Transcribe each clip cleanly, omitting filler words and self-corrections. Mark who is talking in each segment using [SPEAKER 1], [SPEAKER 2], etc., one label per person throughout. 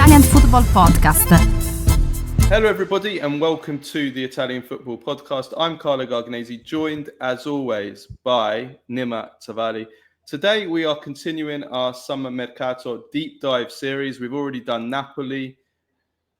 [SPEAKER 1] Italian Football Podcast.
[SPEAKER 2] Hello everybody and welcome to the Italian Football Podcast. I'm Carlo Garganese, joined as always by Nima Tavallaey. Today we are continuing our Summer Mercato deep dive series. We've already done Napoli,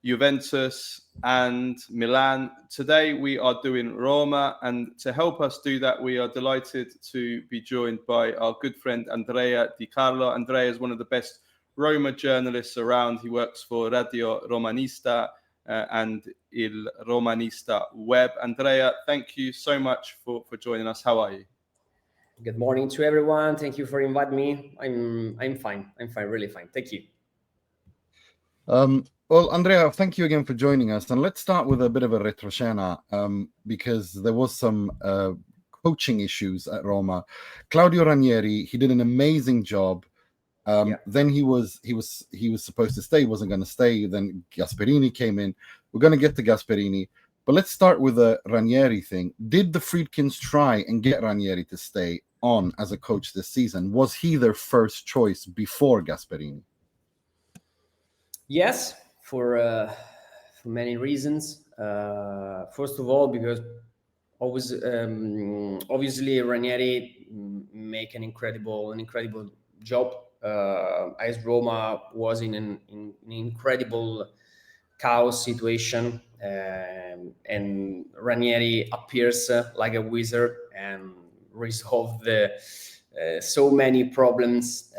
[SPEAKER 2] Juventus and Milan. Today we are doing Roma, and to help us do that we are delighted to be joined by our good friend Andrea Di Carlo. Andrea is one of the best Roma journalists around. He works for Radio Romanista and Il Romanista Web. Andrea, thank you so much for joining us. How are you?
[SPEAKER 3] Good morning to everyone. Thank you for inviting me. I'm fine. I'm fine, really fine. Thank you.
[SPEAKER 4] Well, Andrea, thank you again for joining us. And let's start with a bit of a retroscena because there was some coaching issues at Roma. Claudio Ranieri, he did an amazing job. Then he was supposed to stay, wasn't going to stay. Then Gasperini came in. We're going to get to Gasperini, but let's start with the Ranieri thing. Did the Friedkins try and get Ranieri to stay on as a coach this season? Was he their first choice before Gasperini?
[SPEAKER 3] Yes, for many reasons. First of all, because obviously Ranieri make an incredible job. AS Roma was in an incredible chaos situation, and Ranieri appears like a wizard and resolved so many problems,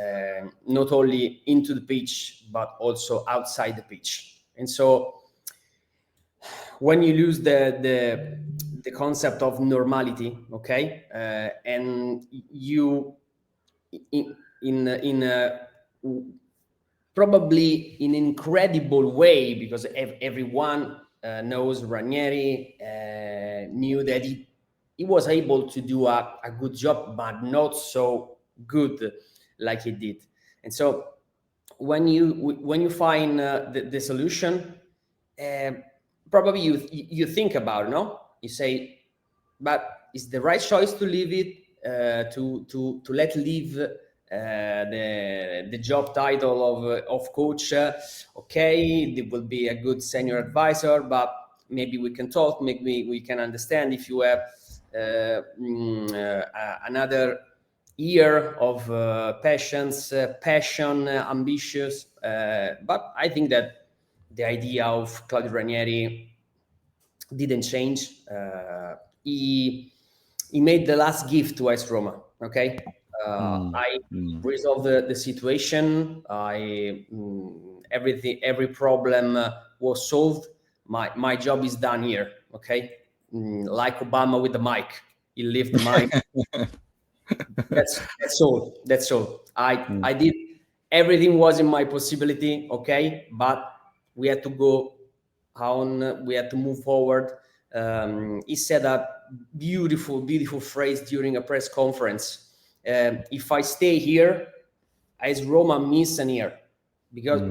[SPEAKER 3] not only into the pitch but also outside the pitch. And so, when you lose the concept of normality, okay, and you in probably in an incredible way, because everyone knows Ranieri, knew that he was able to do a good job, but not so good like he did. And so when you find the solution, probably you think about it, no? You say, but is the right choice to leave it, to let leave the job title of coach? Okay, it will be a good senior advisor, but maybe we can talk, maybe we can understand if you have another year of passion, ambitious. But I think that the idea of Claudio Ranieri didn't change. He made the last gift to AS Roma. Okay, I resolved the situation. Every problem was solved. My job is done here. Okay, like Obama with the mic, he left the mic. That's all. I did everything was in my possibility. Okay, but we had to go on. We had to move forward. He said a beautiful phrase during a press conference. If I stay here, AS Roma miss an year, because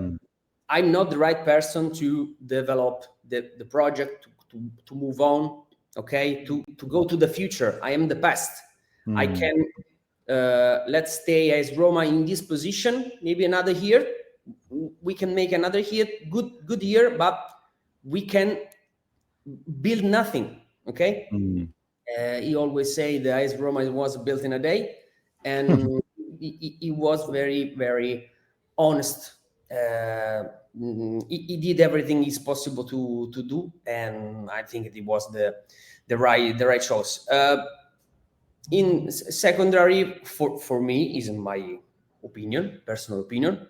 [SPEAKER 3] I'm not the right person to develop the project, to move on, okay, to go to the future. I am the past. I can let's stay AS Roma in this position, maybe another year. We can make another year, good year, but we can build nothing, okay? He always say the AS Roma was built in a day, and he was very, very honest. He did everything is possible to do, and I think it was the right choice. In secondary, for me, is in my opinion, personal opinion,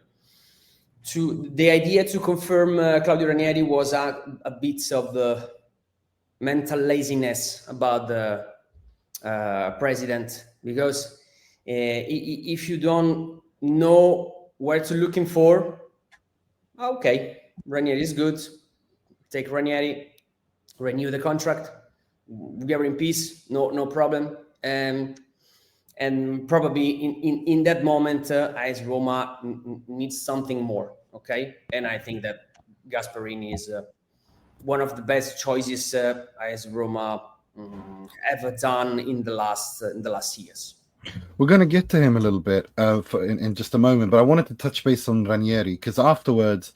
[SPEAKER 3] to the idea to confirm Claudio Ranieri was a bit of the mental laziness about the president, because if you don't know where to looking for, okay, Ranieri is good, take Ranieri, renew the contract, we are in peace, no problem. And probably in that moment, AS Roma needs something more, okay? And I think that Gasperini is one of the best choices AS Roma ever done in the last years.
[SPEAKER 4] We're going to get to him a little bit in just a moment, but I wanted to touch base on Ranieri, because afterwards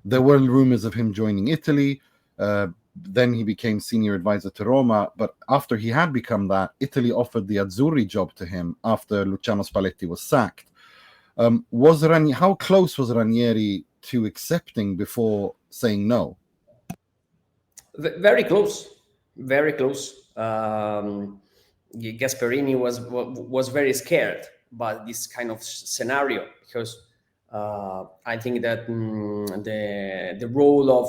[SPEAKER 4] There were rumors of him joining Italy. Then he became senior advisor to Roma. But after he had become that, Italy offered the Azzurri job to him after Luciano Spalletti was sacked. How close was Ranieri to accepting before saying no?
[SPEAKER 3] Very close, very close. Gasperini was very scared by this kind of scenario because I think that the role of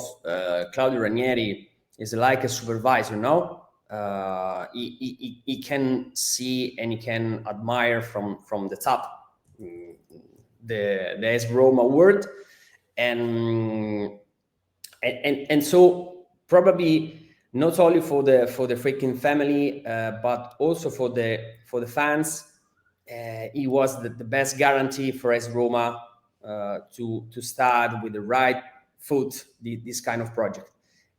[SPEAKER 3] Claudio Ranieri is like a supervisor. No, he can see and he can admire from the top the AS Roma world, and so probably not only for the Friedkin family, but also for the fans. He was the best guarantee for AS Roma to start with the right foot this kind of project.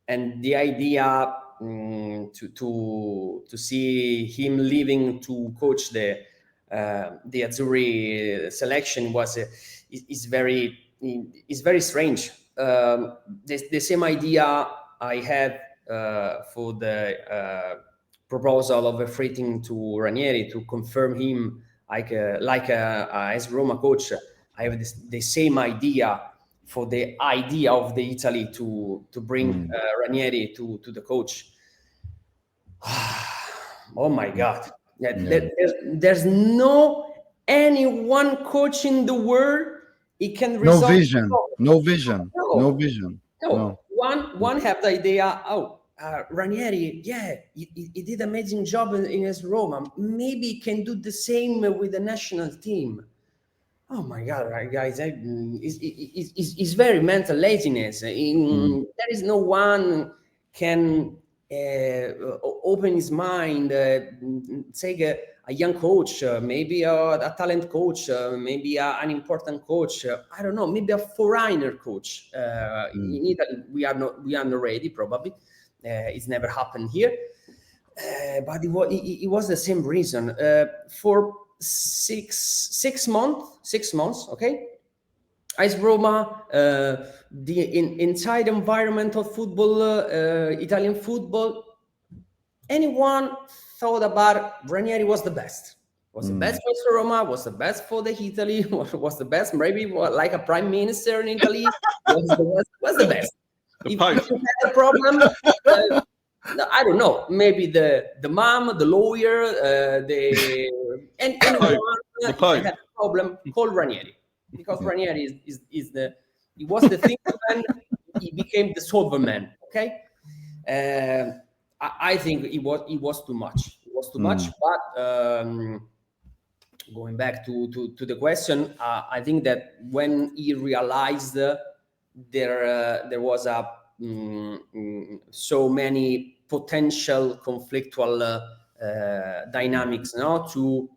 [SPEAKER 3] And the idea to see him leaving to coach the Azzurri selection is very strange. The same idea I had for the proposal of a Friedkin to Ranieri to confirm him like a AS Roma coach. I have the same idea for the idea of the Italy to bring Ranieri to the coach. Oh my God! There's no one coach in the world he can resolve.
[SPEAKER 4] No vision.
[SPEAKER 3] One have the idea. Ranieri, he did amazing job in AS Roma. Maybe he can do the same with the national team. Oh my God, right, guys! It's very mental laziness. There is no one can open his mind, take a young coach, maybe a talent coach, maybe an important coach. I don't know, maybe a foreigner coach. In Italy, we are not ready, probably. It's never happened here, but it was the same reason. For six months, okay. AS Roma, the inside environment of football, Italian football, anyone thought about Ranieri was the best. Was the best for Roma, was the best for the Italy, was the best, maybe like a prime minister in Italy, was the best. If you had a problem, I don't know, maybe the mom, the lawyer, anyone had a problem, call Ranieri. Because Ranieri he was the thinker man, he became the solver man. Okay, I think it was too much. It was too much. But going back to the question, I think that when he realized there was so many potential conflictual dynamics, to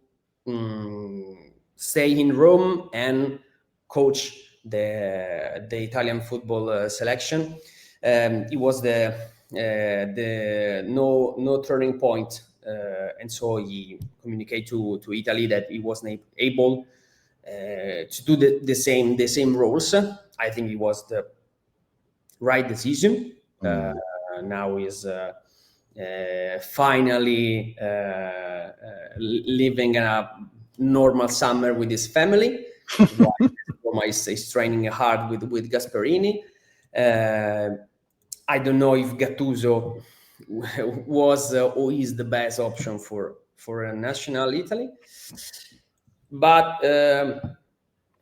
[SPEAKER 3] stay in Rome and coach the Italian football selection. It was the no turning point, and so he communicated to Italy that he wasn't able to do the same roles. I think it was the right decision. Now he's finally living a normal summer with his family. Roma is training hard with Gasperini. I don't know if Gattuso was or is the best option for a national Italy, but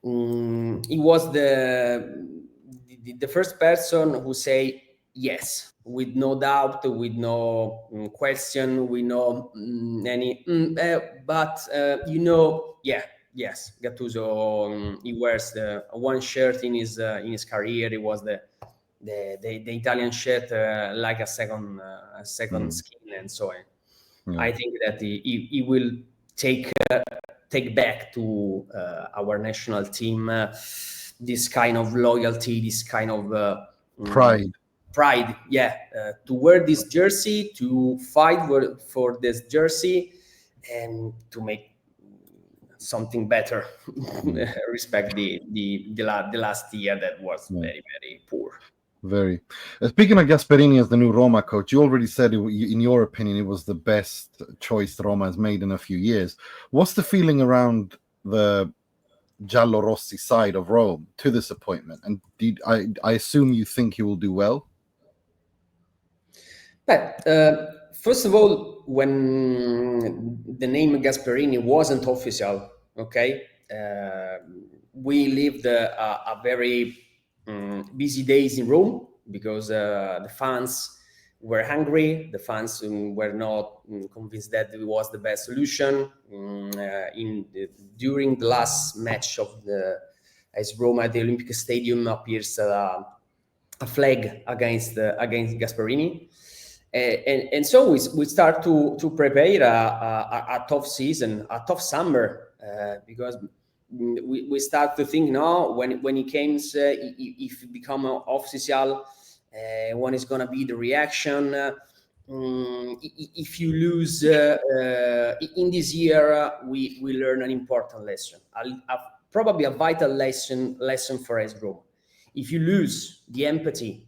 [SPEAKER 3] he was the first person who say yes, with no doubt, with no question, with no any. Yes, Gattuso. He wears one shirt in his career. It was the Italian shirt, like a second skin, and so on. I think that he will take back to our national team this kind of loyalty, this kind of pride, to wear this jersey, to fight for this jersey, and to make something better. Respect the last year that was very, very poor.
[SPEAKER 4] Very. Speaking of Gasperini as the new Roma coach, you already said, in your opinion, it was the best choice Roma has made in a few years. What's the feeling around the Giallorossi side of Rome to this appointment? And I assume you think he will do well?
[SPEAKER 3] But first of all, when the name Gasperini wasn't official, okay, we lived a very busy days in Rome because the fans were hungry. The fans were not convinced that it was the best solution. During the last match of the AS Roma at the Olympic Stadium appears a flag against Gasperini. And so we start to prepare a tough season, a tough summer, because we start to think now when he comes, if it become official, when is gonna be the reaction? If you lose in this year, we learn an important lesson, probably a vital lesson for AS Roma. If you lose the empathy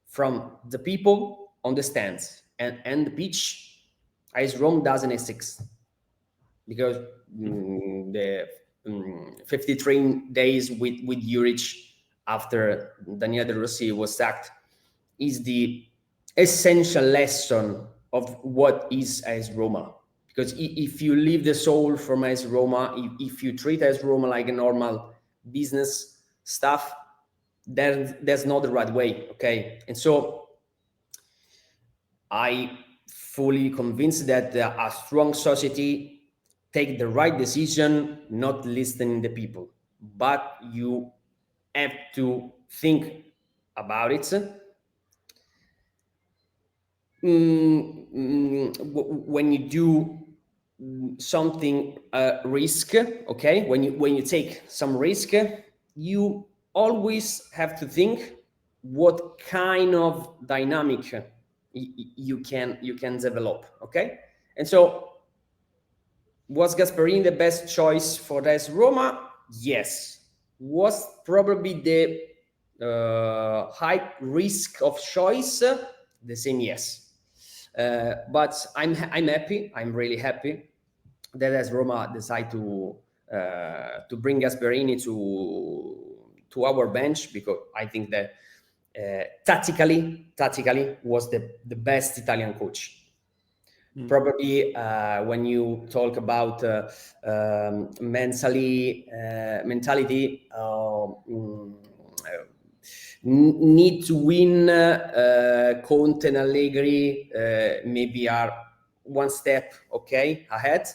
[SPEAKER 3] from the people on the stands and the pitch, AS Roma doesn't exist, because the 53 days with Juric after Daniele De Rossi was sacked is the essential lesson of what is AS Roma. Because if you leave the soul from AS Roma, if you treat AS Roma like a normal business stuff, then that's not the right way, okay? And so I fully convinced that a strong society take the right decision, not listening to the people. But you have to think about it. When you do something risk, okay, when you take some risk, you always have to think what kind of dynamic you can develop, okay? And so was Gasperini the best choice for AS Roma? Yes. Was probably the high risk of choice the same? Yes. But I'm happy. I'm really happy that AS Roma decided to bring Gasperini to our bench, because I think that tactically was the best Italian coach. Probably when you talk about mentality, need to win, Conte and Allegri maybe are one step ahead,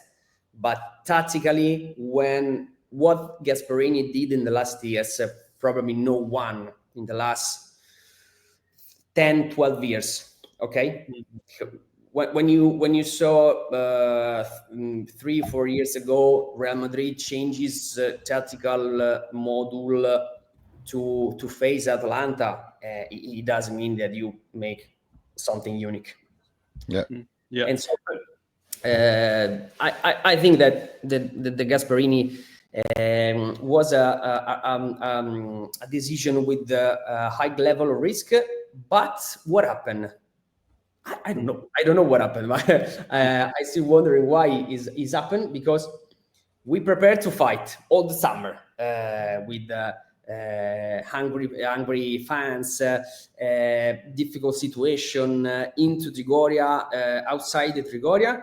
[SPEAKER 3] but tactically, when what Gasperini did in the last years, probably no one in the last 10-12 years, okay? When you saw 3-4 years ago, Real Madrid changes tactical module to face Atalanta, it doesn't mean that you make something unique.
[SPEAKER 4] Yeah.
[SPEAKER 3] And so I think that the Gasperini was a decision with a high level of risk. But what happened? I don't know. I don't know what happened. I still wondering why is happened, because we prepared to fight all the summer with hungry fans, difficult situation into Trigoria, outside the Trigoria.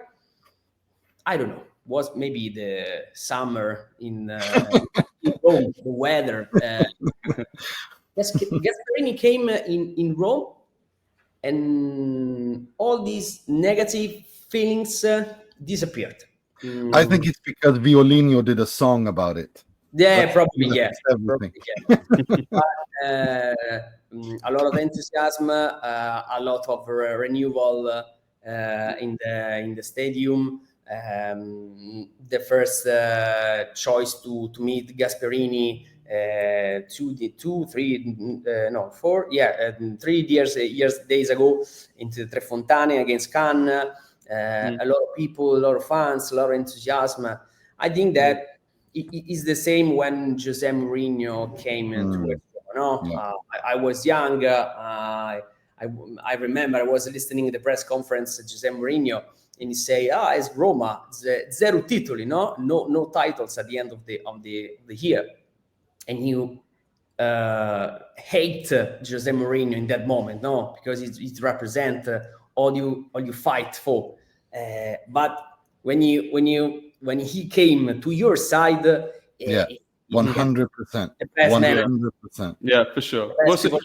[SPEAKER 3] I don't know. Was maybe the summer in Rome, the weather. Gasperini came in Rome, and all these negative feelings disappeared.
[SPEAKER 4] I think it's because Violino did a song about it.
[SPEAKER 3] Yeah, probably, yeah. But, a lot of enthusiasm, a lot of renewal in the stadium. The first choice to meet Gasperini 3 days ago into Tre Fontane against Cannes. A lot of people, a lot of fans, a lot of enthusiasm. I think that it's the same when Jose Mourinho came to Roma.
[SPEAKER 4] Yeah.
[SPEAKER 3] I was young. I remember I was listening to the press conference of Jose Mourinho, and he say, "It's Roma, zero titoli, no titles at the end of the year," and you hate Jose Mourinho in that moment, because it represents all you fight for. But when he came to your side,
[SPEAKER 4] 100%.
[SPEAKER 3] the best man.
[SPEAKER 4] 100%.
[SPEAKER 2] Yeah, for sure. Well, so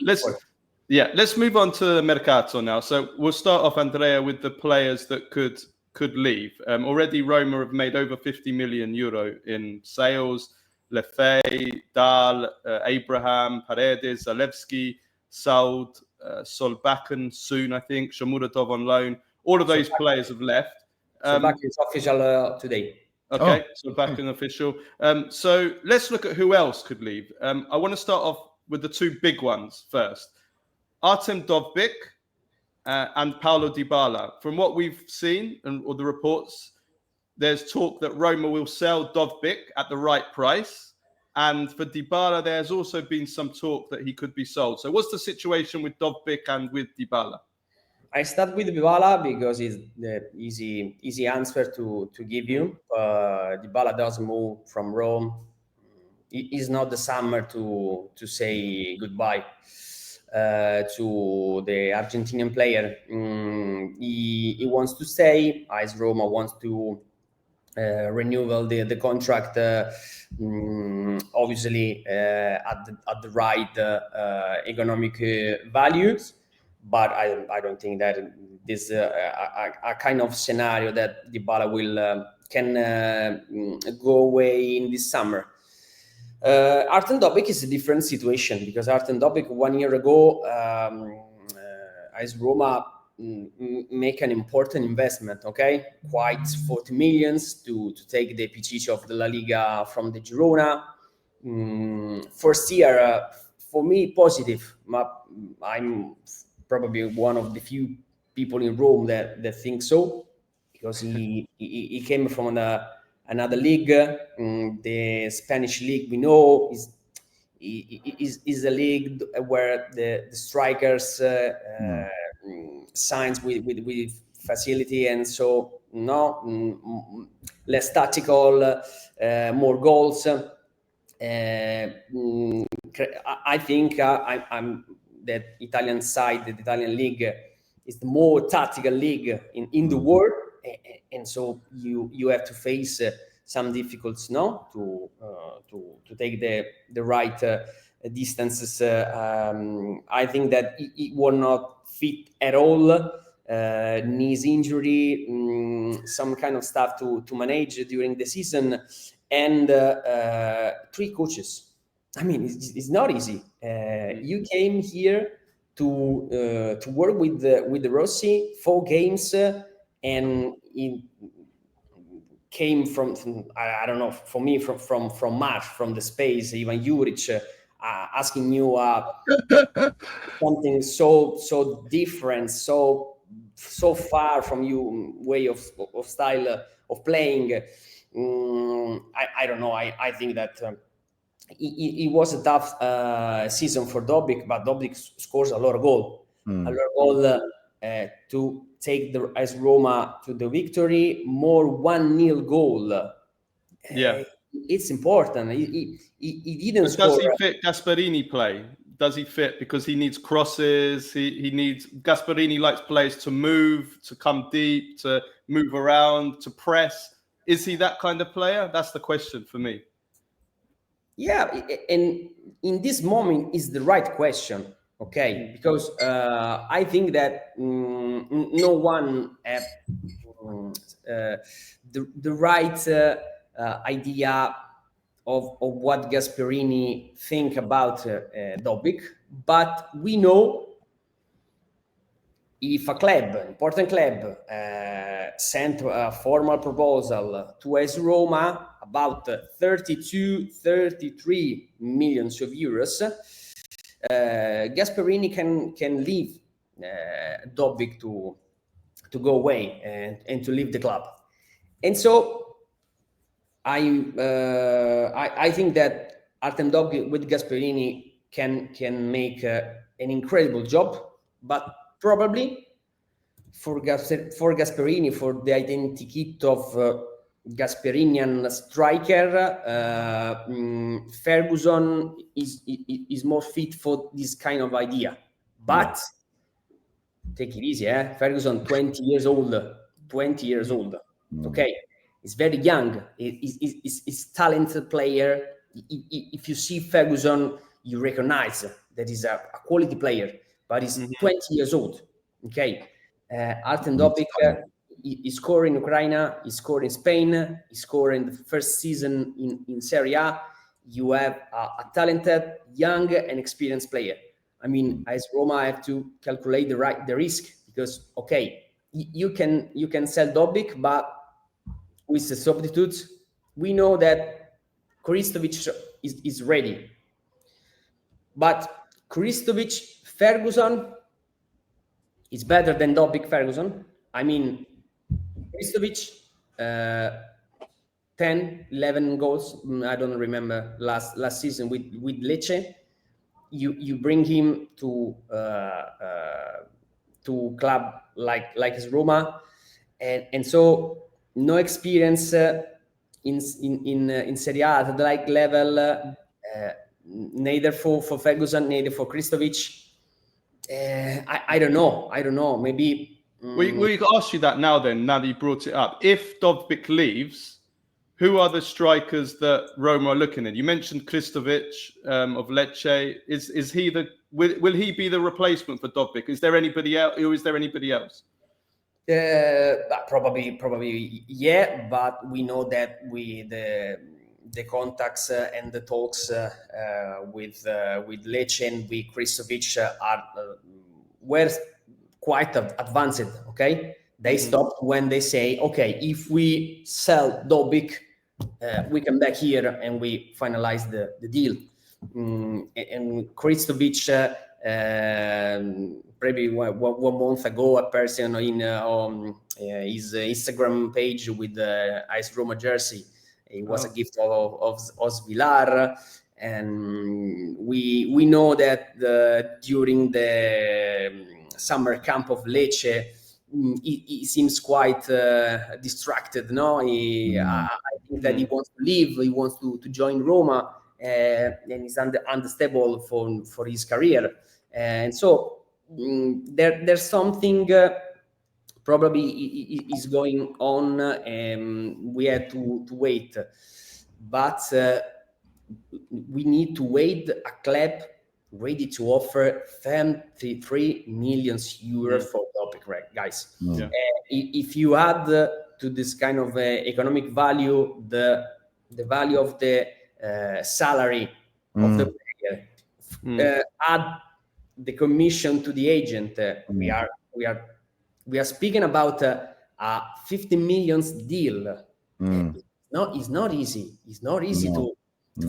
[SPEAKER 2] let's move on to Mercato now. So we'll start off, Andrea, with the players that could leave. Already Roma have made over 50 million euro in sales. Lefebvre, Dahl, Abraham, Paredes, Zalewski, Saud, Solbakken soon, I think, Shomurodov on loan. All of those players have left.
[SPEAKER 3] Solbakken is official today.
[SPEAKER 2] Okay, Solbakken official. So let's look at who else could leave. I want to start off with the two big ones first. Artem Dovbyk and Paulo Dybala. From what we've seen or the reports, there's talk that Roma will sell Dovbyk at the right price. And for Dybala, there's also been some talk that he could be sold. So what's the situation with Dovbyk and with Dybala?
[SPEAKER 3] I start with Dybala because it's the easy answer to give you. Dybala doesn't move from Rome. It's not the summer to say goodbye to the Argentinian player. He wants to stay. AS Roma wants to renewal the contract, obviously at the right economic values. But I don't think that this a kind of scenario that Dybala will can go away in this summer. Artem Dovbyk is a different situation because Artem Dovbyk 1 year ago, AS Roma make an important investment, quite 40 millions to take the Pichichi of the La Liga from the Girona. First year, for me, positive. I'm probably one of the few people in Rome that think so, because he came from another league. The Spanish league, we know, is a league where the strikers signs with facility, and so less tactical, more goals. I think I'm that Italian side, the Italian league, is the more tactical league in the world, and so you have to face some difficulties, to take the right distances. I think that it will not fit at all. Knees injury, some kind of stuff to manage during the season, and 3 coaches. I mean, it's not easy. You came here to work with the Rossi 4 games, and it came from I don't know, for me from March, from the space, even Juric asking you something so different, so far from you way of style of playing. I don't know. I think that it was a tough season for Dovbyk, but Dovbyk scores a lot of goal, to take the AS Roma to the victory. More 1-0 goal.
[SPEAKER 2] Yeah,
[SPEAKER 3] it's important. He didn't
[SPEAKER 2] but
[SPEAKER 3] score.
[SPEAKER 2] Does he fit Gasperini play? Does he fit? Because he needs crosses. He needs Gasperini likes players to move, to come deep, to move around, to press. Is he that kind of player? That's the question for me. Yeah,
[SPEAKER 3] and in this moment is the right question, because I think that no one have the right idea of what Gasperini think about Dovbyk, but we know if a important club, sent a formal proposal to AS Roma about 33 million of euros, Gasperini can leave Dovbyk to go away and to leave the club. And so I think that Artem Dovbyk with Gasperini can make an incredible job, but probably for Gasperini, for the identikit of Gasperinian striker, Ferguson is more fit for this kind of idea. But take it easy, Ferguson, 20 years old. Okay, he's very young. He's talented player. If you see Ferguson, you recognize that he's a quality player, but he's 20 years old. Okay, Artem Dovbyk, he scored in Ukraine, he scored in Spain, he scored in the first season in Serie A. You have a talented, young, and experienced player. I mean, as Roma, have to calculate the risk, because okay, you can sell Dovbyk, but with the substitutes, we know that Krstovic is ready. But Krstovic, Ferguson is better than Dovbyk, Ferguson. I mean, Krstovic, 10, 11 goals. I don't remember last season with Lecce. You bring him to club like AS Roma, and so no experience in Serie A at the like level, neither for Ferguson, neither for Krstovic. I don't know. Maybe.
[SPEAKER 2] We could ask you that now. Then, now that you brought it up, if Dovbyk leaves, who are the strikers that Roma are looking at? You mentioned Krstovic of Lecce. Is he will he be the replacement for Dovbyk? Is there anybody else? Or is there anybody else?
[SPEAKER 3] Probably, yeah. But we know that the contacts and the talks with Lecce and with Krstovic were quite advanced. Okay, they stopped when they say, okay, if we sell Dovbyk, we come back here and we finalize the deal. And Krstovic, probably one month ago, a person in his Instagram page with the AS Roma jersey. It was a gift of Villar, and we know that during the summer camp of Lecce, he seems quite distracted. No, I think that he wants to leave. He wants to join Roma, and he's unstable for his career. And so there's something probably is going on, and we have to wait. But we need to wait a club ready to offer 33 million euros for Dovbyk, right, guys? Yeah. If you add to this kind of economic value the value of the salary of the player, add the commission to the agent, we are speaking about a 50 million deal. It's not easy. It's not easy to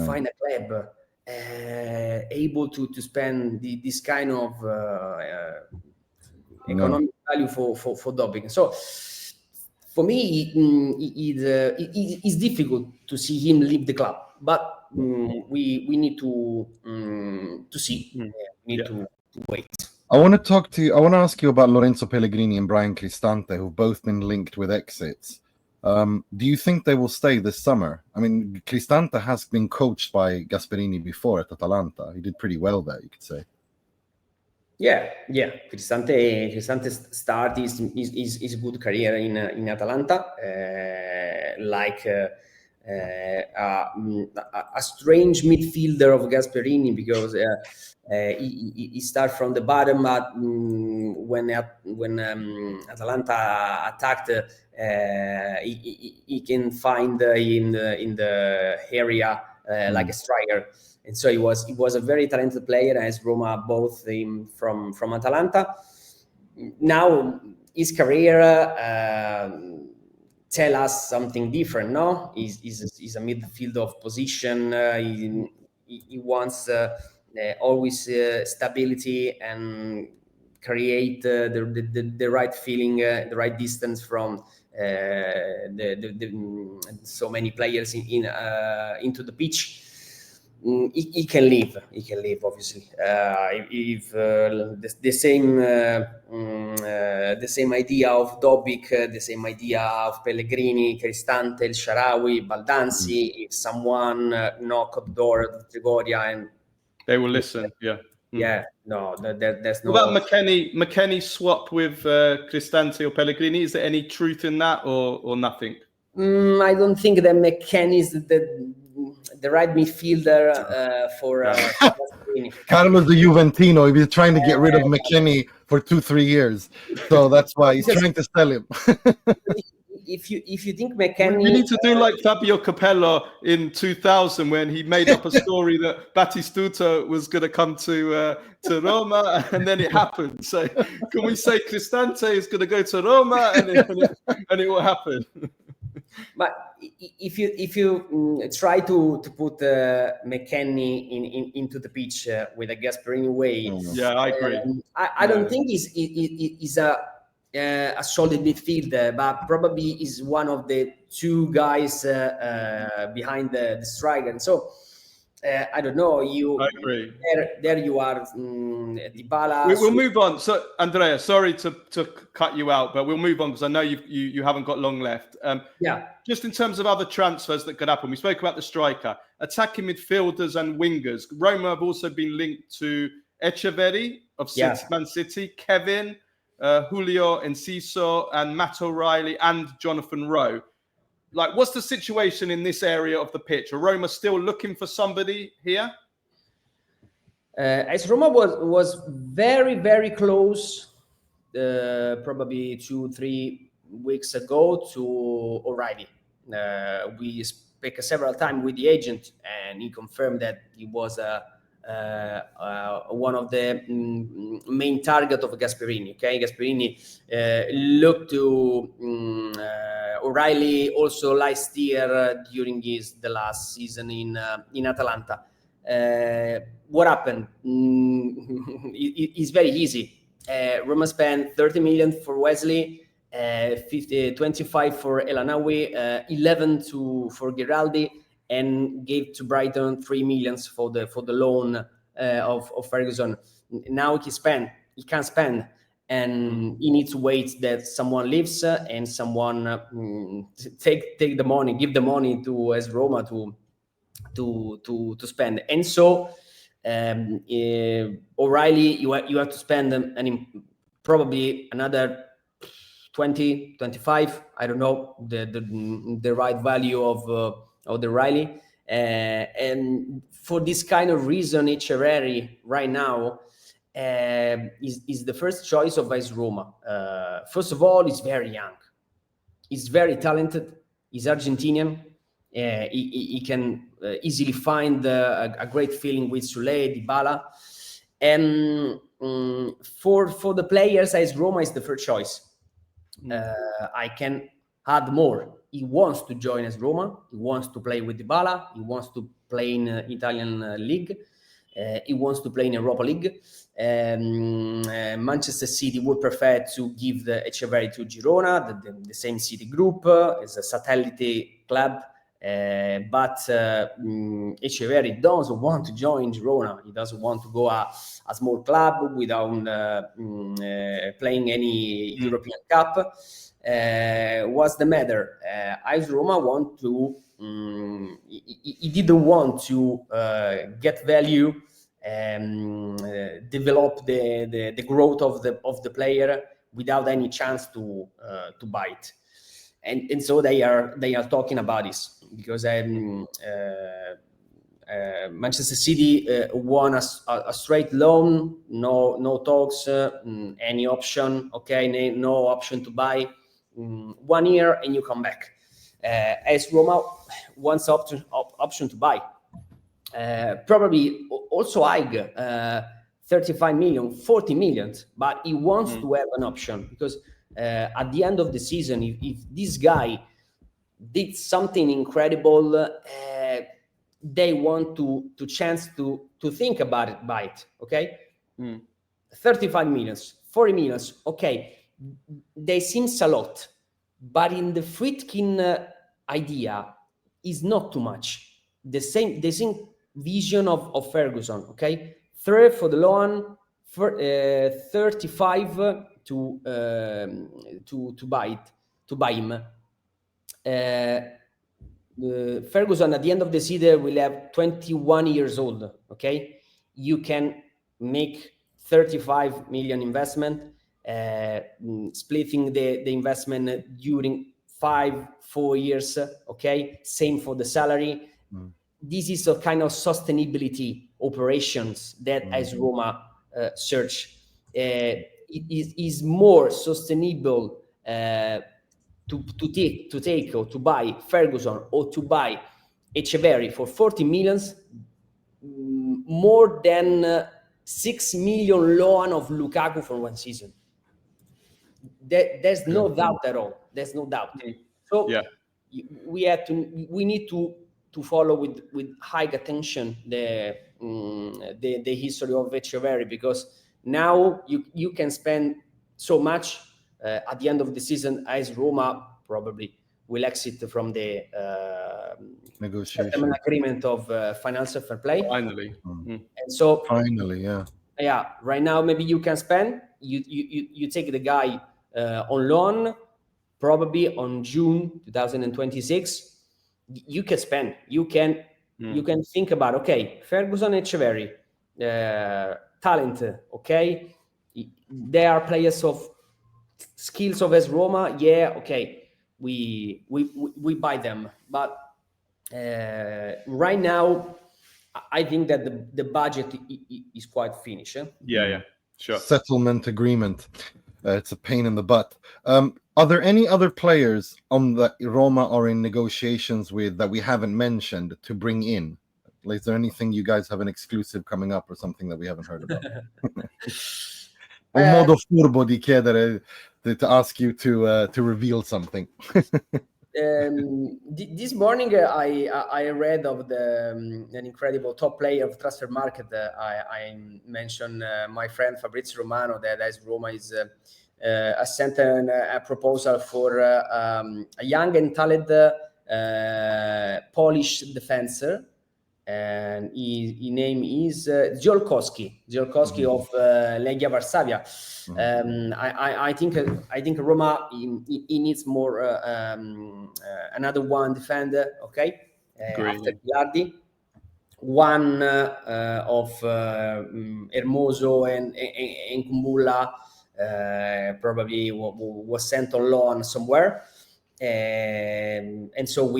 [SPEAKER 3] find a club able to spend this kind of economic value for Dovbyk. So for me, it's difficult to see him leave the club, but we need to see. We need to wait.
[SPEAKER 4] I want to ask you about Lorenzo Pellegrini and Bryan Cristante, who've both been linked with exits. Do you think they will stay this summer? I mean, Cristante has been coached by Gasperini before at Atalanta. He did pretty well there, you could say.
[SPEAKER 3] Yeah. Cristante start his good career in Atalanta, like a strange midfielder of Gasperini, because he started from the bottom, but when Atalanta attacked, he can find in the area like a striker. And so he was a very talented player, as Roma bought him from Atalanta. Now his career tell us something different, no? He's a midfield of position. He wants always stability and create the right feeling, the right distance from so many players into the pitch. He can leave. He can leave, obviously. If the same idea of Dovbyk, the same idea of Pellegrini, Cristante, El Shaarawy, Baldanzi. If someone knock at the door of Trigoria and
[SPEAKER 2] they will listen. Yeah.
[SPEAKER 3] Yeah. No, there's no.
[SPEAKER 2] What about McKennie swap with Cristante or Pellegrini? Is there any truth in that or nothing?
[SPEAKER 3] I don't think that McKennie is the right midfielder for Gasperini.
[SPEAKER 4] Carlos the Juventino, he was trying to get rid of McKennie for 2-3 years, so that's why he's trying to sell him.
[SPEAKER 3] If you think McKennie,
[SPEAKER 2] we need to do like Fabio Capello in 2000 when he made up a story that Batistuta was going to come to Roma, and then it happened. So can we say Cristante is going to go to Roma and it will happen?
[SPEAKER 3] But if you try to put McKennie into the pitch with a Gasperini way,
[SPEAKER 2] yeah, I agree.
[SPEAKER 3] I don't think he's a solid midfielder, but probably is one of the two guys behind the striker. And so I don't know. I agree. There you are, Dybala.
[SPEAKER 2] We'll move on. So Andrea, sorry to cut you out, but we'll move on because I know you haven't got long left. Just in terms of other transfers that could happen, we spoke about the striker, attacking midfielders and wingers. Roma have also been linked to Echeverri of Man City, Kevin, Julio, Enciso, and Matt O'Reilly and Jonathan Rowe. Like, what's the situation in this area of the pitch? Are Roma still looking for somebody here?
[SPEAKER 3] AS Roma was very, very close, probably 2-3 weeks ago, to O'Reilly. We spoke several times with the agent, and he confirmed that he was one of the main target of Gasperini. Okay, Gasperini looked to O'Reilly also last year during the last season in Atalanta. What happened? It's very easy. Roma spent 30 million for Wesley, 25 for Elanawi, 11 for Giraldi, and gave to Brighton 3 million for the loan of Ferguson. Now he can't spend, and he needs to wait that someone leaves and someone take the money, give the money to AS Roma to spend. And so O'Reilly, you have to spend probably another 20, 25. I don't know the right value of the O'Reilly. And for this kind of reason, Echeverri right now is the first choice of AS Roma. First of all, he's very young. He's very talented. He's Argentinian. He can easily find a great feeling with Sule, Dybala. And for the players, AS Roma is the first choice. I can add more. He wants to join AS Roma. He wants to play with Dybala. He wants to play in Italian league. He wants to play in Europa League. Manchester City would prefer to give the Echeverri to Girona, the same city group. It's a satellite club. But Echeverri doesn't want to join Girona. He doesn't want to go a small club without playing any European Cup. What's the matter? AS Roma want to. He didn't want to get value, develop the growth of the player without any chance to buy it. And so they are talking about this because Manchester City won a straight loan, no talks, any option, okay, no option to buy, 1 year and you come back. AS Roma wants option to buy, probably also high, 35 million, 40 million, but he wants to have an option because at the end of the season, if this guy did something incredible, they want to chance to think about it, buy it, okay? 35 million, 40 million, okay, they seems a lot, But in the Friedkin idea is not too much. The same vision of Ferguson, okay? 3 for the loan, 35 to buy him. Ferguson at the end of the season will have 21 years old, okay? You can make 35 million investment, splitting the investment during 4 years, okay? Same for the salary. This is a kind of sustainability operations that AS Roma search. It is more sustainable to take or to buy Ferguson or to buy Echeverri for 40 millions more than 6 million loan of Lukaku for 1 season. There's no doubt at all. There's no doubt. So we need to follow with high attention the history of Echeverri, because now you can spend so much. At the end of the season, AS Roma probably will exit from the
[SPEAKER 4] negotiation
[SPEAKER 3] agreement of financial fair play.
[SPEAKER 2] Finally.
[SPEAKER 3] And so
[SPEAKER 4] finally,
[SPEAKER 3] right now maybe you can spend. You take the guy on loan, probably on June 2026. You can spend. You can think about, okay, Ferguson and Echeverri, talent, okay, they are players of skills of AS Roma, okay, we buy them. But right now, I think that the budget is quite finished.
[SPEAKER 2] Sure.
[SPEAKER 4] Settlement agreement. It's a pain in the butt. Are there any other players on the Roma or in negotiations with that we haven't mentioned to bring in? Like, is there anything you guys have an exclusive coming up or something that we haven't heard about? Un modo furbo di chiedere to ask you to reveal something.
[SPEAKER 3] This morning I read of an incredible top player of transfer market. I mentioned my friend Fabrizio Romano that AS Roma is sent a proposal for a young and talented Polish defender. And his name is Ziolkowski of Legia Varsavia. I think Roma he needs more another one defender, okay? After Gilardi. One of Hermoso and Kumbulla probably was sent on loan somewhere, and so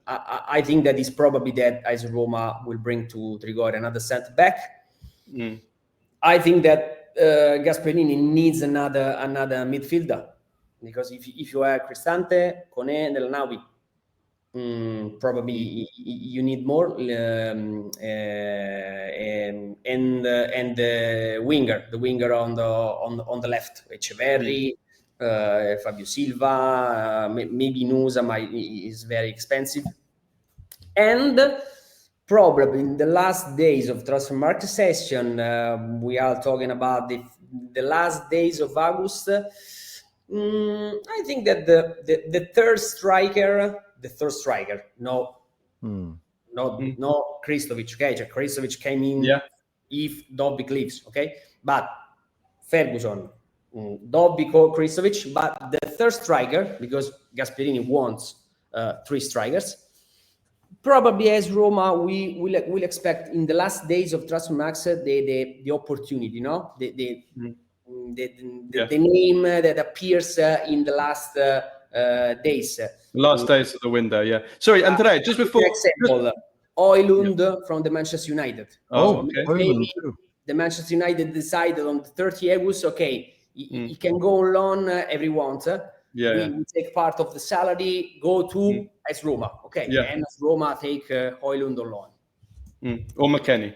[SPEAKER 3] I think that is probably that AS Roma will bring to Trigoria another centre back. I think that Gasperini needs another midfielder, because if you are Cristante, Kone, Nelanawi, probably you need more, and the winger on the left, Echeverri. Fabio Silva, maybe Nusa is very expensive, and probably in the last days of transfer market session, we are talking about the last days of August. I think that the third striker, no Krstovic, okay, Krstovic came in if Dovbyk leaves, okay, but Ferguson, Dovbyk or Krstovic, but the third striker, because Gasperini wants 3 strikers, probably AS Roma we will expect in the last days of transfer market the opportunity, the name that appears in the last days.
[SPEAKER 2] Last days of the window, Sorry, Andrea, just before...
[SPEAKER 3] example, Højlund from the Manchester United.
[SPEAKER 2] Okay.
[SPEAKER 3] Maybe the Manchester United decided on the 30 August, okay, he can go on loan every once. We take part of the salary, go to AS Roma, okay, and AS Roma take Højlund on loan.
[SPEAKER 2] Or McKennie.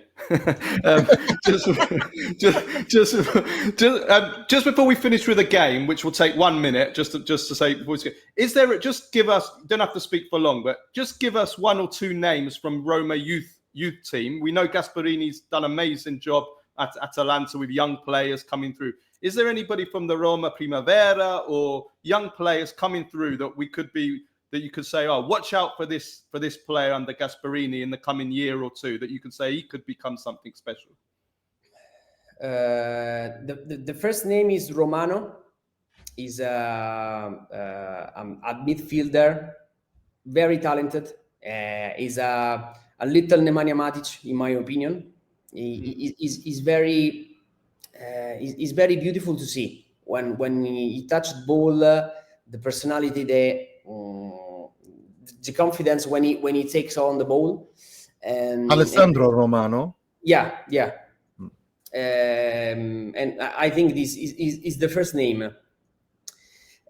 [SPEAKER 2] Just before we finish with the game, which will take 1 minute, just to say, is there? Just give us. Don't have to speak for long, but just give us 1 or 2 names from Roma youth team. We know Gasperini's done an amazing job at Atalanta with young players coming through. Is there anybody from the Roma Primavera or young players coming through that you could say, oh, watch out for this player under Gasperini in the coming year or two, that you could say he could become something special?
[SPEAKER 3] The first name is Romano. He's a midfielder, very talented. He's a little Nemanja Matic, in my opinion. He's very beautiful to see when he touched the ball, the personality, the confidence when he takes on the ball. And
[SPEAKER 4] Alessandro Romano.
[SPEAKER 3] Yeah. And I think this is the first name.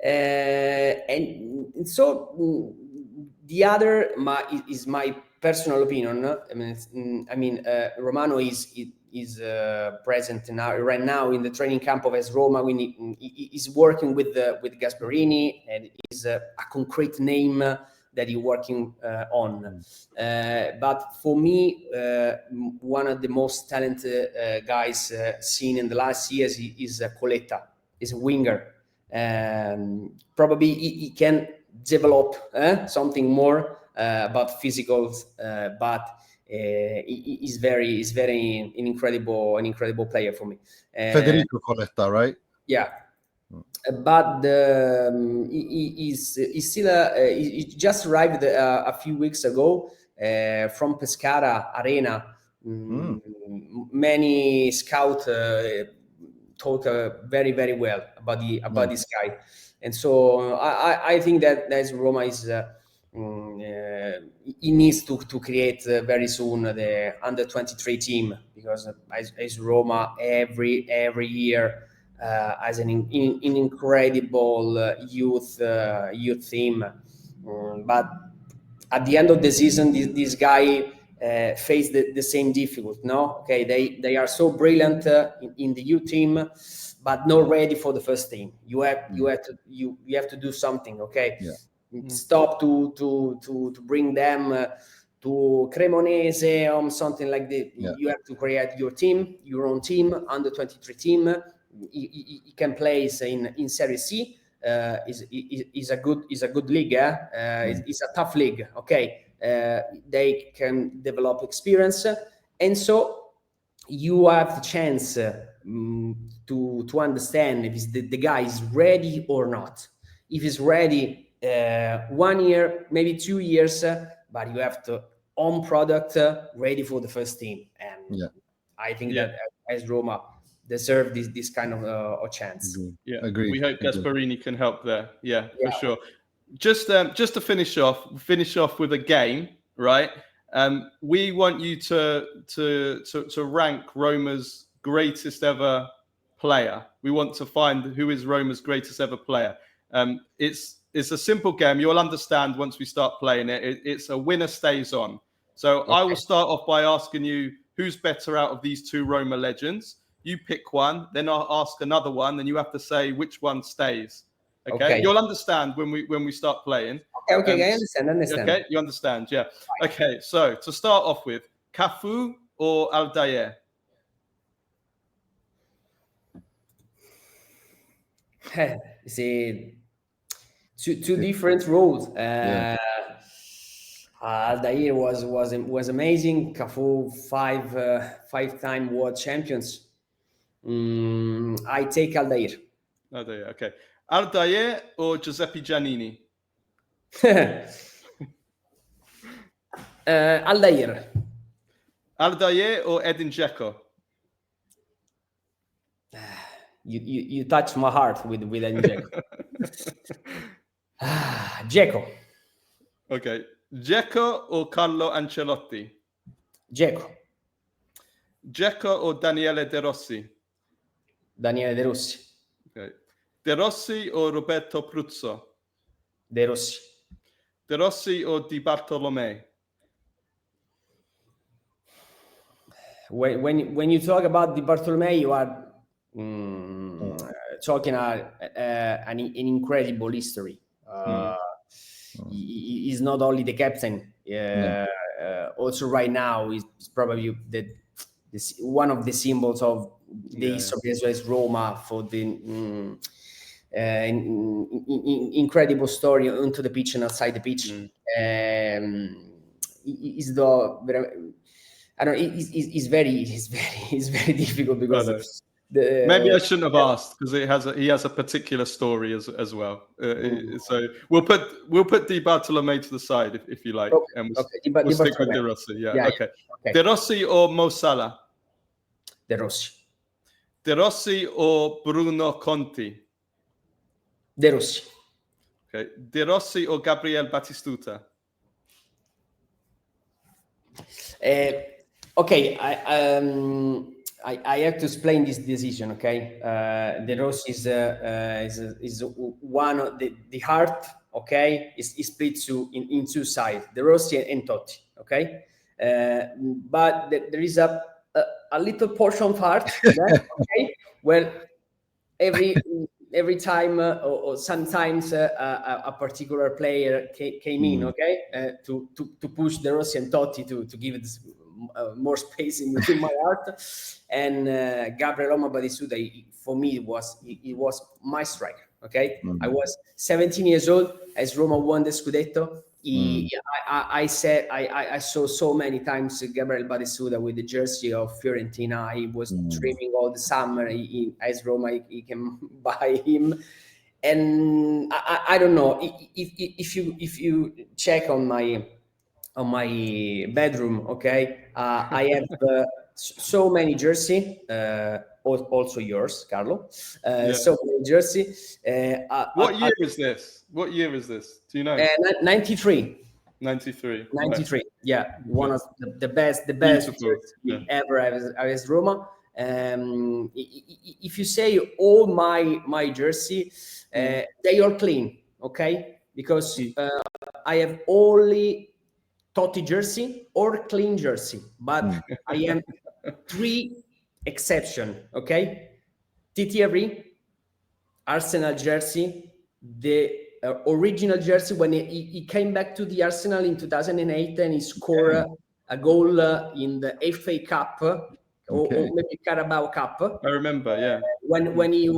[SPEAKER 3] And so the other is my personal opinion. Romano is present right now in the training camp of AS Roma. He's working with Gasperini, and is a concrete name that he's working on. But for me, one of the most talented guys seen in the last years is Coletta. He's a winger. Probably he can develop something more about physicals, but he's very an incredible player for me.
[SPEAKER 4] Federico Coletta, right?
[SPEAKER 3] Yeah. But he's still he just arrived a few weeks ago from Pescara Arena. Many scouts talk very well about this guy, and so I think that AS Roma is he needs to create very soon the under 23 team, because AS Roma every year has an incredible youth team, but at the end of the season, this guy face the same difficulty. No, okay, they are so brilliant in the youth team, but not ready for the first team. You have to do something. Okay, stop to bring them to Cremonese or something like that. You have to create your own team, under 23 team. He can play in Serie C. Is a good league. It's a tough league. Okay. They can develop experience, and so you have the chance to understand if the guy is ready or not. If he's ready, 1 year, maybe 2 years, but you have to own product ready for the first team. And I think that AS Roma deserve this kind of chance.
[SPEAKER 2] Agree. We hope Gasperini can help there. For sure. Just to finish off with a game, right? We want you to rank Roma's greatest ever player. We want to find who is Roma's greatest ever player. It's a simple game. You'll understand once we start playing it. It's a winner stays on. So I will start off by asking you who's better out of these two Roma legends. You pick one, then I'll ask another one, and you have to say which one stays. Okay. You'll understand when we start playing.
[SPEAKER 3] Okay, I understand.
[SPEAKER 2] Okay, you understand, yeah. Okay, so to start off with, Cafu or Aldair?
[SPEAKER 3] See, two different roles. Aldair was amazing. Cafu, five-time world champions. I take Aldair.
[SPEAKER 2] Aldair, okay. Aldair or Giuseppe Giannini?
[SPEAKER 3] Aldair.
[SPEAKER 2] Aldair or Edin Dzeko?
[SPEAKER 3] You touch my heart with Edin Dzeko. Dzeko.
[SPEAKER 2] Okay. Dzeko or Carlo Ancelotti?
[SPEAKER 3] Dzeko.
[SPEAKER 2] Dzeko or Daniele De Rossi?
[SPEAKER 3] Daniele De Rossi.
[SPEAKER 2] Okay. De Rossi or Roberto Pruzzo?
[SPEAKER 3] De Rossi.
[SPEAKER 2] De Rossi or Di Bartolomei?
[SPEAKER 3] When you talk about Di Bartolomei, you are talking an incredible history. He's not only the captain. Also, right now, he's probably one of the symbols of the history as well as Roma for the incredible story onto the pitch and outside the pitch. Is the I don't know. It's very difficult because
[SPEAKER 2] maybe I shouldn't have asked because he has a particular story as well. So we'll put Di Bartolomei to the side if you like, and we'll stick with De Rossi. Yeah. Okay. De Rossi or Mo Salah?
[SPEAKER 3] De Rossi.
[SPEAKER 2] De Rossi or Bruno Conti?
[SPEAKER 3] De Rossi.
[SPEAKER 2] Okay. De Rossi or Gabriel Batistuta?
[SPEAKER 3] Okay, I have to explain this decision. Okay, De Rossi is one of the heart. Okay, is split in two sides, De Rossi and Totti. Okay, but there is a little portion of heart. Okay, well, every time or sometimes a particular player came in, okay, to push De Rossi and Totti to give it more space in my heart, and Gabriel Batistuta for me it was my striker. Okay, I was 17 years old as Roma won the Scudetto. I saw so many times Gabriel Batistuta with the jersey of Fiorentina. He was dreaming all the summer as Roma he can buy him, and I don't know if you check on my bedroom. Okay, I have so many jersey. Also yours, Carlo. So many jersey.
[SPEAKER 2] What year is this? What year is this? Do you know?
[SPEAKER 3] 93.
[SPEAKER 2] 93.
[SPEAKER 3] 93. Yeah, one of the best ever as Roma. If you say all my jersey, they are clean. Okay, because I have only Totti jersey or clean jersey, but I am 3 exception. Okay, Thierry, Arsenal jersey, the original jersey when he came back to the Arsenal in 2008 and he scored a goal in the FA Cup or maybe Carabao Cup.
[SPEAKER 2] I remember, yeah.
[SPEAKER 3] When he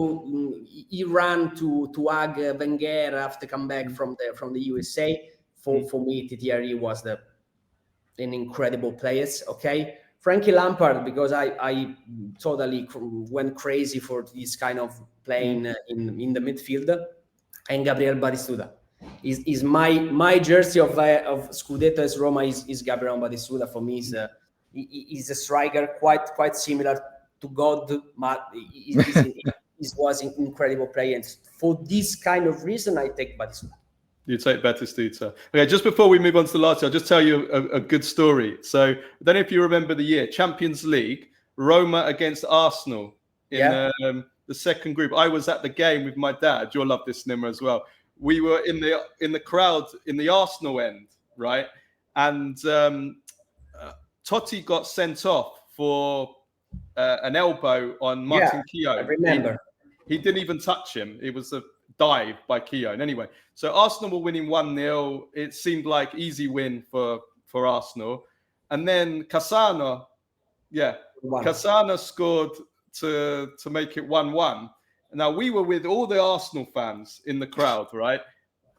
[SPEAKER 3] ran to hug Wenger after come back from the USA. For me, Thierry was an incredible player. Okay, Frankie Lampard, because I totally went crazy for this kind of playing in the midfield, and Gabriel Batistuta is my jersey of Scudetto as Roma is Gabriel Batistuta. For me, is a striker quite similar to God, but he was an incredible player. For this kind of reason, I take Batistuta.
[SPEAKER 2] You take Batistuta. Okay, just before we move on to the last, I'll just tell you a good story. So I don't know if you remember the year, Champions League, Roma against Arsenal in the second group. I was at the game with my dad. You'll love this, Nima, as well. We were in the crowd in the Arsenal end, right? And Totti got sent off for an elbow on Martin Keown.
[SPEAKER 3] I remember.
[SPEAKER 2] He didn't even touch him. It was a dive by Keown. Anyway, so Arsenal were winning 1-0. It seemed like easy win for Arsenal. And then Cassano scored to make it 1-1. Now, we were with all the Arsenal fans in the crowd, right?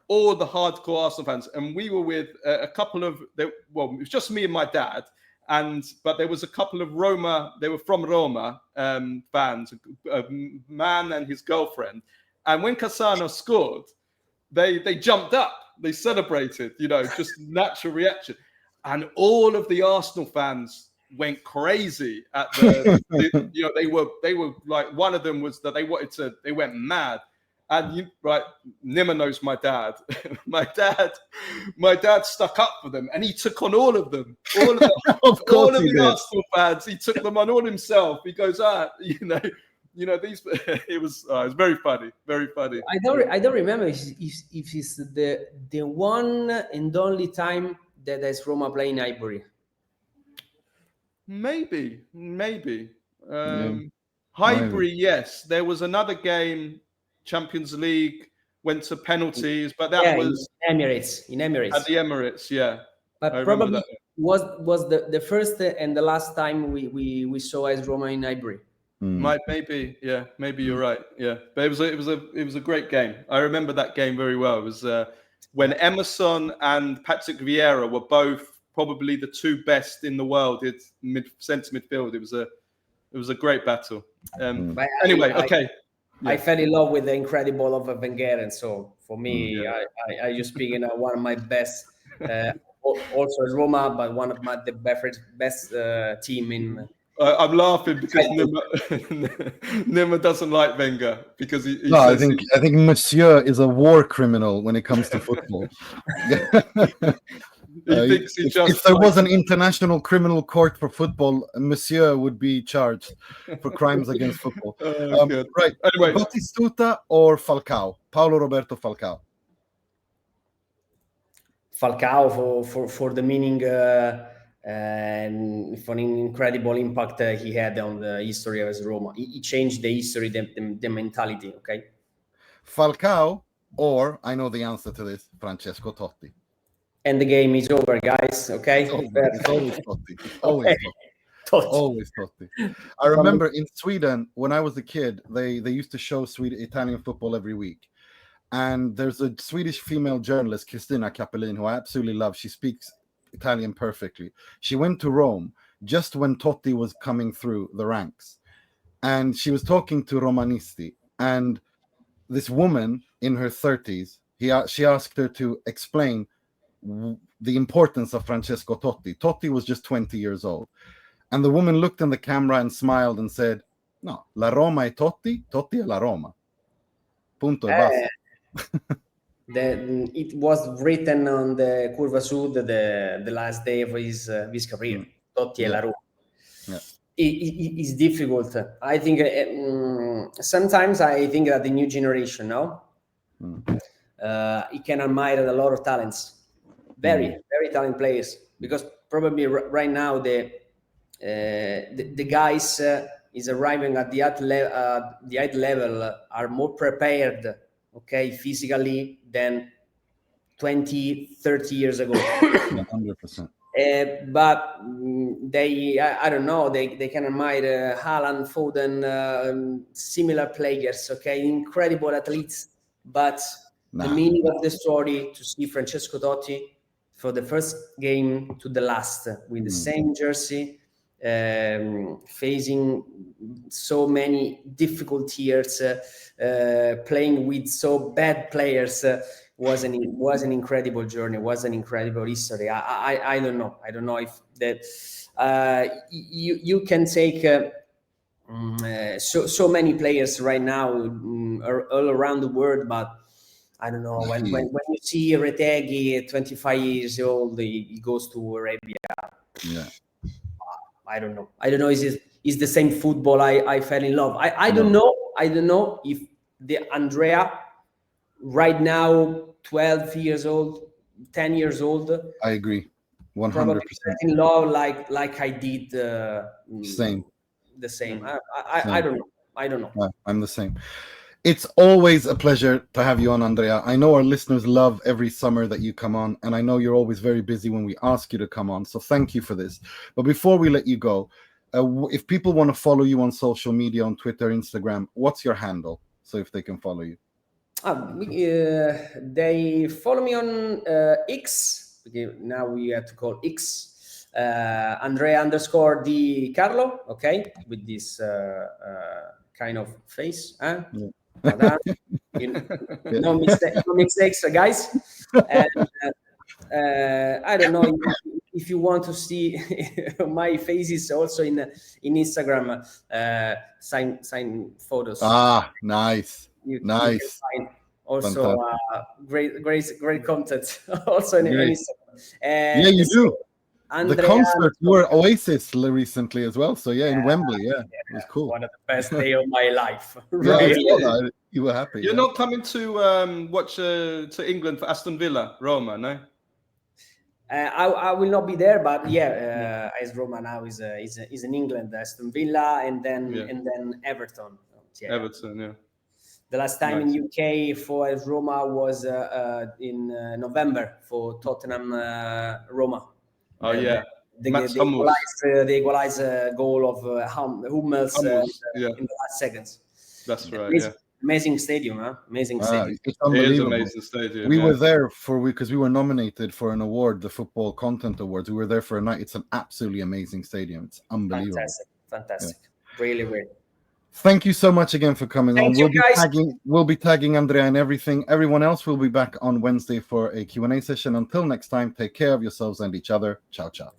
[SPEAKER 2] All the hardcore Arsenal fans. And we were with a couple of, it was just me and my dad. But there was a couple of Roma, they were from Roma fans, a man and his girlfriend. And when Cassano scored, they jumped up, they celebrated, just natural reaction. And all of the Arsenal fans went crazy at they were like, one of them was that they went mad. And Nima knows my dad. my dad stuck up for them and he took on all of them. All of the Arsenal fans, he took them on all himself. He goes, these. It was very funny, very funny.
[SPEAKER 3] I don't remember if it's the one and only time that AS Roma play in Highbury.
[SPEAKER 2] Maybe. Highbury, yes. There was another game, Champions League, went to penalties, but that was
[SPEAKER 3] in Emirates.
[SPEAKER 2] At the Emirates, yeah.
[SPEAKER 3] But probably that was the first and the last time we saw AS Roma in Highbury.
[SPEAKER 2] Maybe you're right. Yeah, but it was a great game. I remember that game very well. It was when Emerson and Patrick Vieira were both probably the two best in the world. It's centre midfield. It was a great battle. Anyway, okay.
[SPEAKER 3] I fell in love with the incredible of Wenger, and so for me, I just speak in one of my best. Also as Roma, but one of the best team in.
[SPEAKER 2] I'm laughing because Nima doesn't like Wenger because he
[SPEAKER 4] no, I think Monsieur is a war criminal when it comes to football. If there was an international criminal court for football, Monsieur would be charged for crimes against football. Right. Anyway, Batistuta or Falcao? Paulo Roberto Falcao.
[SPEAKER 3] Falcao for the meaning and for an incredible impact he had on the history of AS Roma. He changed the history, the mentality. Okay.
[SPEAKER 4] Falcao, or I know the answer to this, Francesco Totti.
[SPEAKER 3] And the game is over, guys. Okay.
[SPEAKER 4] It's always Totti. Always Totti. I remember in Sweden when I was a kid, they used to show Italian football every week. And there's a Swedish female journalist, Kristina Capellin, who I absolutely love. She speaks Italian perfectly. She went to Rome just when Totti was coming through the ranks. And she was talking to Romanisti. And this woman in her 30s, she asked her to explain the importance of Francesco Totti. Totti was just 20 years old. And the woman looked in the camera and smiled and said, no, la Roma è Totti, Totti è la Roma. Punto e basta.
[SPEAKER 3] It was written on the Curva Sud the last day of his career. Totti e la Roma. Yeah. It's difficult. I think sometimes I think that the new generation now, it can admire a lot of talents, very talented players, because probably right now the guys is arriving at the high level are more prepared, okay, physically than 20, 30 years ago.
[SPEAKER 4] 100%.
[SPEAKER 3] But I don't know, they can admire Haaland, Foden, similar players, okay, incredible athletes. But the meaning of the story, to see Francesco Totti for the first game to the last with the same jersey, facing so many difficult years, playing with so bad players, was an incredible journey, was an incredible history. I don't know if that you can take so many players right now all around the world, but I don't know, when you see Retegui, 25 years old, he goes to Arabia.
[SPEAKER 4] Yeah.
[SPEAKER 3] I don't know. Is the same football I fell in love. I don't know if the Andrea right now, 12 years old, 10 years old.
[SPEAKER 4] I agree. 100%.
[SPEAKER 3] In love like I did
[SPEAKER 4] same.
[SPEAKER 3] The same. I don't know.
[SPEAKER 4] Yeah, I'm the same. It's always a pleasure to have you on, Andrea. I know our listeners love every summer that you come on, and I know you're always very busy when we ask you to come on, so thank you for this. But before we let you go, if people want to follow you on social media, on Twitter, Instagram, what's your handle, so if they can follow you?
[SPEAKER 3] They follow me on X. Okay, now we have to call X. Andrea _Di Carlo, okay, with this kind of face. Huh? Yeah. No mistakes, guys. And I don't know if you want to see my faces also in Instagram. Sign photos.
[SPEAKER 4] Nice. Nice.
[SPEAKER 3] You also great content also in Instagram.
[SPEAKER 4] Yeah, you do. Andrea, the concert, you were Oasis recently as well. So in Wembley, it was cool.
[SPEAKER 3] One of the best days of my life.
[SPEAKER 4] Really. You were happy.
[SPEAKER 2] You're not coming to watch to England for Aston Villa, Roma, no?
[SPEAKER 3] I will not be there, but AS Roma now is in England, Aston Villa, and then Everton.
[SPEAKER 2] Everton, yeah.
[SPEAKER 3] The last time in UK for AS Roma was in November for Tottenham Roma.
[SPEAKER 2] Oh, yeah.
[SPEAKER 3] the equalized goal of Hummels
[SPEAKER 2] yeah.
[SPEAKER 3] in the last seconds.
[SPEAKER 2] That's right.
[SPEAKER 3] Amazing stadium, huh? Amazing stadium.
[SPEAKER 4] It's
[SPEAKER 2] It is
[SPEAKER 4] unbelievable.
[SPEAKER 2] amazing stadium.
[SPEAKER 4] We were there because we were nominated for an award, the Football Content Awards. We were there for a night. It's an absolutely amazing stadium. It's unbelievable.
[SPEAKER 3] Fantastic. Yeah. Really great.
[SPEAKER 4] Thank you so much again for coming on.
[SPEAKER 3] Thank you, guys.
[SPEAKER 4] We'll be tagging Andrea and everything. Everyone else will be back on Wednesday for a Q&A session. Until next time, take care of yourselves and each other. Ciao, ciao.